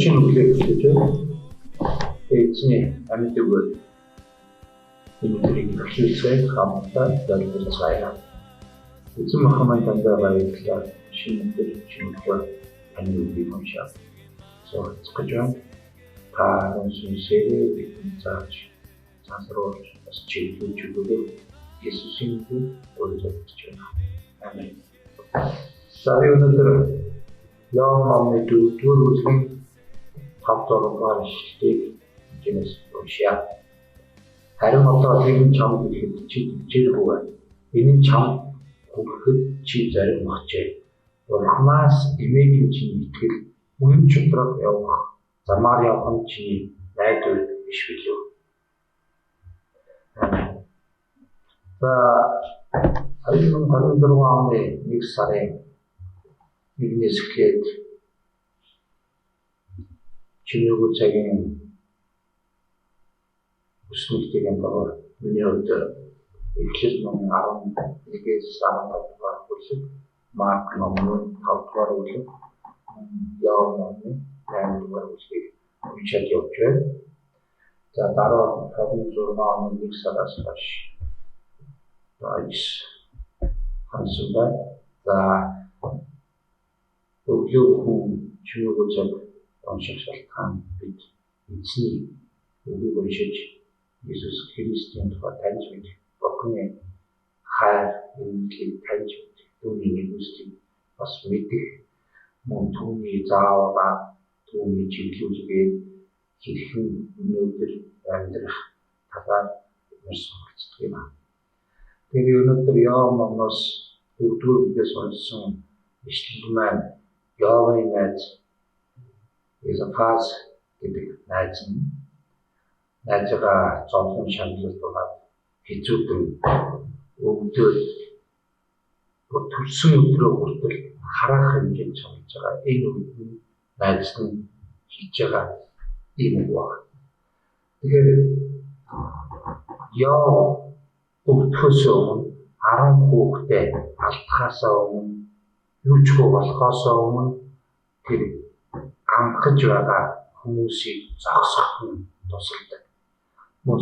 Шинэ үлээх эзний амьддаг энэ хэрэглүүлсэн хамтдаа залбирцгаая. Эзэн махаман тандаа баярлалаа. Шинэ үлээх амьддаг уншаа. Зөвхөн та сүнсээрээ бидний зааж цаасруулж бас чиглүүлж өгөө. Есүсийн нэрээр өргөжж байна. Амен. Өнөөдөр Яамны дүүргэн хавтаргаар шилдэг гинэс уншаа. Харин одоо энэ чамд хэлэхэд чижиргүй. Энэ чам хүрэхэд чи зарим багчээ. Бурханаас эмээгийн чинь итгэл үнэн чудраг явах замаар явах нь чи найдвар биш билүү? За 2016 оны 1 сарын 1-ээс эхлээд чиний цагийн өснөлтийн доор миний хувьд эхлэл номын 11-ээс 15 дугаар бүлэг, Марк номын 5 дугаар бүлэг, Иоанн номын 8 дугаар бүлгийг уншаад явж байна. За дараа 26 оны 1 сараас хойш хансан байна. За өглөө хүн чиний цаг унших шалтгаан бид эзний үгийг уншиж Иесус Христийн тухай таньж мэдэх, Бурханы хайр үнэлгийг таньж мэдэх, түүний нэгүслийг бас мэдэх, мөн түүний заавраа, түүний чиглүүлгээ хэрхэн өнөөдөр амьдрах талаар сонирхдаг юм. Тэгэхээр өнөөдөр Иоанн номоос 4-р бүлгээс уншсан ишлэл маань Иоанны найз Изофас гэдэг найзгаа зовлон шаналлаад байгаа хэцүүдэн өвдөд төрсөн өдрөө хүртэл харах хэмжээнд чамлж байгаа энэ үгний найз нь хийж байгаа юм уу? Тэгэхээр Яа өвдөхөөс өмнө 10 хүүхдээ алдахаасаа өмнө юу ч болохоос өмнө тэр анхаж байгаа хүмүүсийг зогсох нь тусалдаг. Мөн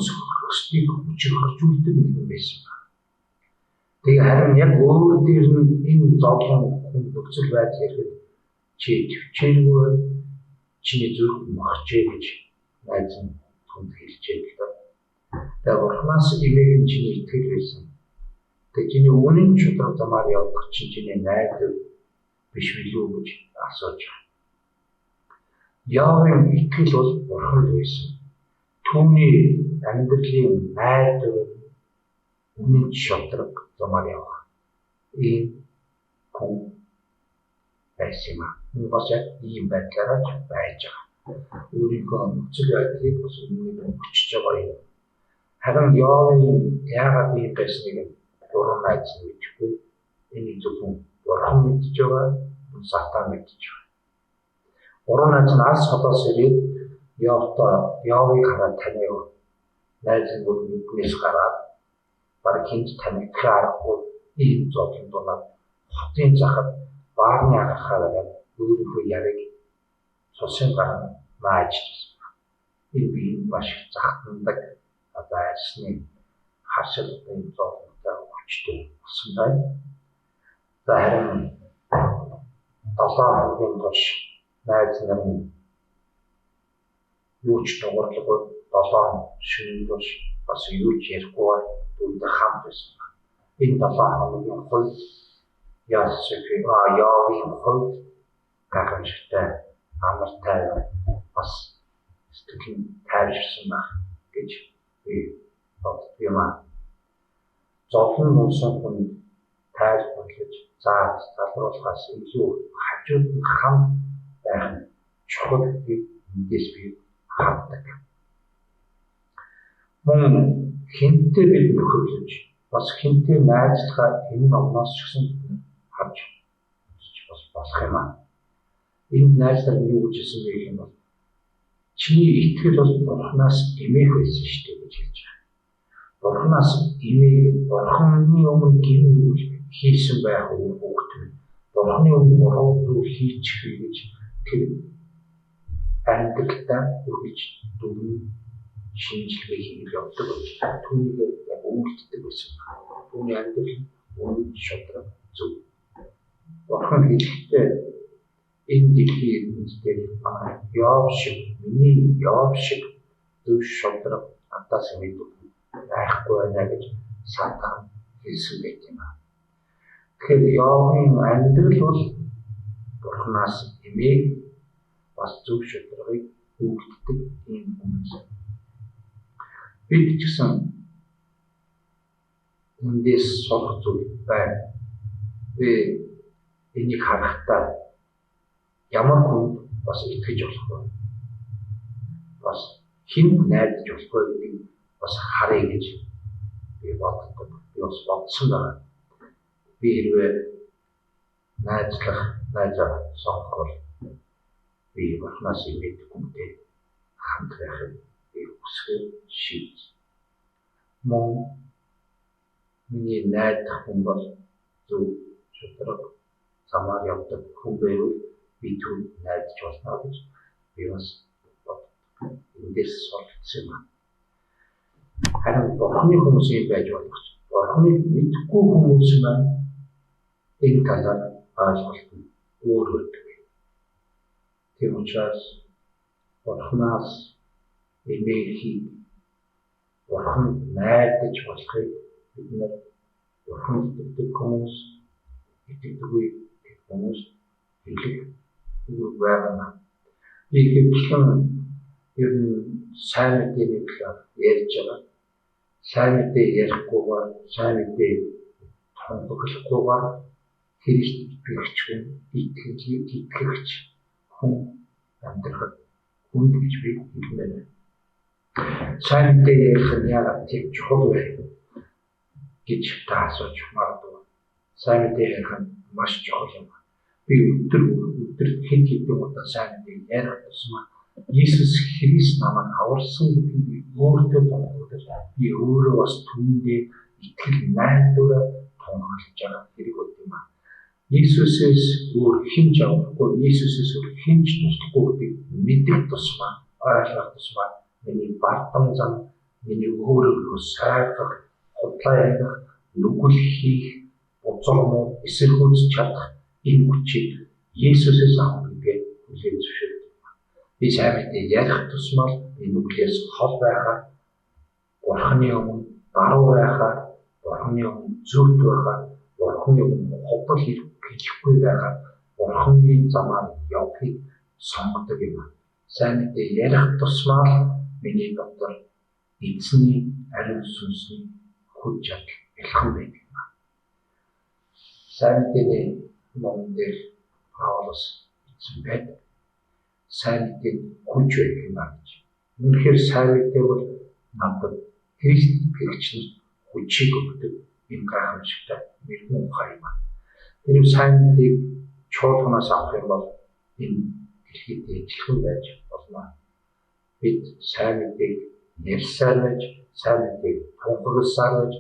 өстийг хүчрхжүүлдэг юм байсан ба. Тэгээ харин яг өөр дээр нь энэ зовлон нөхцөл байдал ирэхэд чи төвчээргүй чиний зүрх мохжээ гэж найз нь түнд хэлжээ гэдэг. Тэгээ Бурханаас эмээгийн чиний итгэл байсан. Тэгээ чиний үнэн чудраг замаар явах чиний найдвар биш билүү гэж асууж байна. Яавын итгэл бол Бурханд байсан. Түүний амьдралын найдвар үнэн чудраг замаар явах ийм хүн байсан юм. Энэ бас яг ийм байдлаараа байж байгаа. Өөрийнхөө нөхцөл байдлыг бас үнэхээр хүчж байгаа юм. Харин Яавын яагаад ийм байсныг Бурхан найз мэдгүй. Энэ зөвхөн Бурхан мэдж байгаа, Сатан мэдж байгаа. Бурхан найз нь алс хотоос ирээд Яавыг хараад таниав. Найз нь нүднээс гараад баг хинж танигдах аргагүй ийм зовлон дунаад хотын захад баарны агахаар өөрийнхөө яриг цусын гарна мааж. Энэ би маш захтандаг байсны харшилтын зовлонтой хүчтэй болсон байна. За харин 7 хоногийн турш найз нар нь юу ч дууралгүй 7 шөнийн турш бас юу ч ярихгүй түүнтэй хамт байсан. Энэ 7 хоногийн хувьд Яавын хувьд гайхамшигтай амартай бас сэтгэлийн тайвширсан байх гэж би боддог юм аа. Зовлон муусан хүн тайлбарлаж залруулахаас илүү хажууд нь хамт байх нь чухал гэдгийг эндээс би хардаг. Мөн хинтээ бид нөхөрлөж бас хинтээ найзлахаа энэ номноос ч гэсэн харж бас болох юм аа. Энэ найзлал нь юу гэж хэлсэн бэ гэх юм бол чиний итгэл бол Бурханаас эмээх байсан шүү дээ гэж хэлж байгаа. Бурханаас имийг Бурханы өмнө гинүүл хийсэн байх хүүхэд минь Бурханы өмнө буруу зүйл хийчих гэж тэр амьдралдаа үргэлж дүн шинжилгээ хийх явдаг. Түүнийг яг үйлддэг байсан. Түүний амьдрал үнэн шударга зөв. Бурхан хэлэхдээ энэ дэлхийн ертөнцийн Йов шиг, миний Йов шиг зөв шударга надаас мэддэг байхгүй байна гэж сатан хэлсэн байт юм аа. Тэгэхээр Йовын амьдрал бол Бурханаас имийг бас зөв шударгыг үйлддэг юм хүмүүс. Бид ч гэсэн эндээс сурах зүйл байна. Би энийг харахтаа ямар хүнд бас итгэж болох вэ? Бас хэн найдаж болох вэ гэдгийг бас харъя гэж би боддог. Би бас бодсон байна. Би хэрвээ найзаа сонгохоор би Бурханаас имийг хүнтэй хамт байхыг би хүсэж шийдсэн. Мөн миний найдах хүн бол зөв шударга замаар явдаг хүн байвал би түүнд найдаж болно гэж би бас боддог. Эндээс суралцсан юм. Харин Бурханы хүмүүс юм байж болох. Бурханыг мэдгүй хүмүүс маань энэ талаар ойлголт нь өөр байдаг. Тийм учраас Бурханаас имийг Бурханд найдаж болохыг бид нар Бурханд итгэдэг хүмүүс итгэдэггүй хүмүүс хэлэх үр байна. Би хэвчлэн ер нь сайн мэдээний талаар ярьж байгаа. Сайн мэдээ ярихгүйгээр, сайн мэдээ тунхаглахгүйгээр Христ итгэгч хүн, итгэгч хүн амьдрах хүнд гэж би хэлмээр. Сайн мэдээ ярих нь яагаад тийм чухал вэ гэж та асууж магадгүй. Сайн мэдээ ярих нь маш чухал юм. Би өдөр хэд хэдэн удаа сайн мэдээ ярих тусмаа Иесус Христ намайг аварсан гэдгийг би өөртөө тунхаглаж, би өөрөө бас түүндээ итгэл найдвараа тунхаглаж байгаа хэрэг болт юм аа. Иесусээс өөр хинч авахгүй, Иесусээс өөр хинч туслахгүй гэдгийг мэдэх тусмаа, ойлгох тусмаа миний бардам зам, миний өөрийгөө сайрах, худлаа ярих, нүгэл хийх, бузармуу, эсэргүүцэж чадах энэ хүчийг Иесусээс авах гэдгээ хүлээн зөвшөөрдөг. Би сайн мэдээ ярих тусмаа энэ нүглээс хол байхаар, Бурханы өмнө даруй байхаар, Бурханы өмнө зөвхт байхаар, Бурханы өмнө худал хийхгүй байхаар, Бурханы замаар явахыг сонгодог юм. Сайн мэдээ ярих тусмаа миний дотор эзний ариун сүнсний хүч чадал бэлхэн байдаг юм. Сайн мэдээний номон дээр Паулус эзэн байдаг. Сайн мэдээ хүч байдаг юм гэж. Үнэхээр сайн мэдээ бол надад Христ итгэгчнэрт хүчийг өгдөг юм гайхамшигтай мэрэгэн ухаан юм. Тэр сайн мэдээг чуулганаас авах юм бол энэ дэлхийд ижлэхэн байж болно. Бид сайн мэдээг ярьсаар байж, сайн мэдээг тунхагласаар байж,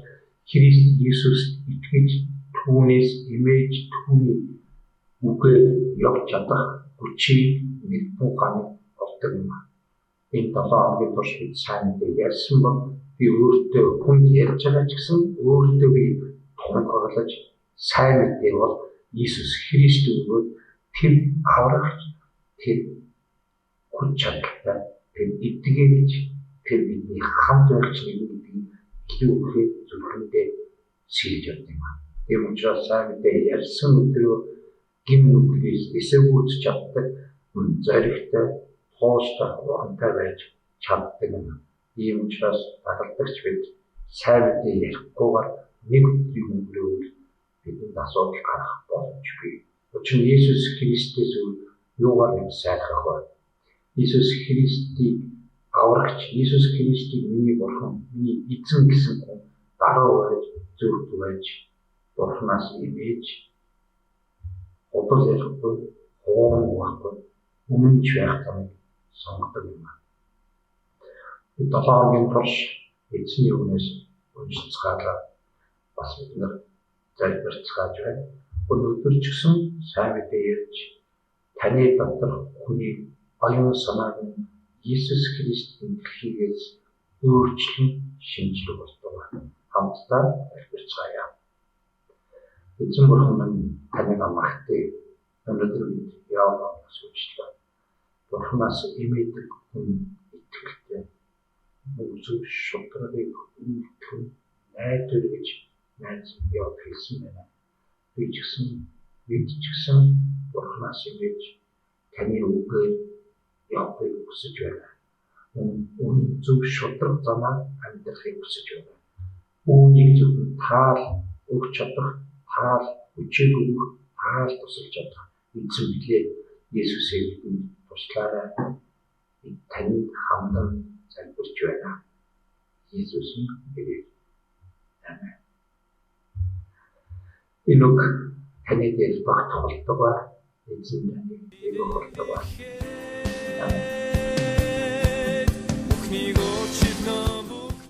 Христ Иесуст итгэж түүнээс имэж түүний үгээр явж чадах хүчийг мэрэгэн ухааны олдог юм. Энэ 7 хоногийн турш бид сайн мэдээ ярьсан бол би өөртөө хүн ярьж байгаа ч гэсэн өөртөө би тунхаглаж сайн мэдээ бол Иесус Христ өгөөд тэр аврагч, тэр хүч чадалтай, тэр эдгээрч, тэр бидний хамт байгч нэг гэдгийг илүү ихээр зүрхэндээ сэлж явдаг юм. Тийм учраас сайн мэдээ ярьсан өдрөө гин нүглээс эсэргүүцэж чаддаг, зоригтой, тууштай, ухамтай байж чаддаг юм. Ийм учраас дагалдагч бид сайн мэдээ ярихгүйгээр нэг өдрийн өнгөрөөл бидэнд асуудал гарах боломжгүй. Учир нь Иесус Христээс юугаар бид сайхах вэ? Иесус Христийг аврагч, Иесус Христийг миний бурхан, миний эзэн гэсэн хүн даруй байж, зөвхт байж, Бурханаас имэж, худал ярихгүй, хуурн байхгүй, өмнөж байх замыг сонгодог юм. Бид 7 хоногийн турш эзний өмнөөс уншицгаалаа бас бид нар залбирцгааж байна. Өнөөдөр ч гэсэн сайн мэдээ ярьж таны дотор хүний оюун санааг нь Иесус Христийн дэлхийгээс өөрчлөн шинжлэх болтугай. Хамтдаа залбирцгаая. Эзэн бурхан минь таныг амрахтыг өнөөдөр бид яавал асуучлаа. Бурханаас имээдэг хүн итгэлтэй зөв шударгыг үлдэх найдвар гэж найз яваад хэлсэн байна. Бид ч гэсэн Бурханаас имэж таны үгээр явахыг хүсэж байна. Зөв шударга замаар амьдрахыг хүсэж байна. Үүнийг зөвхөн таал өгч чадах, таал хүчээр өгөх, таал тусалж чадах эзэн билээ. Есүсээ бидэнд туслаарай. Бид танд хамдан залбирч байна. Есүсийн нэрээр. Амен. Энэ үг таны дээр багтах болтугай. Эзэн таны дээр болтугай.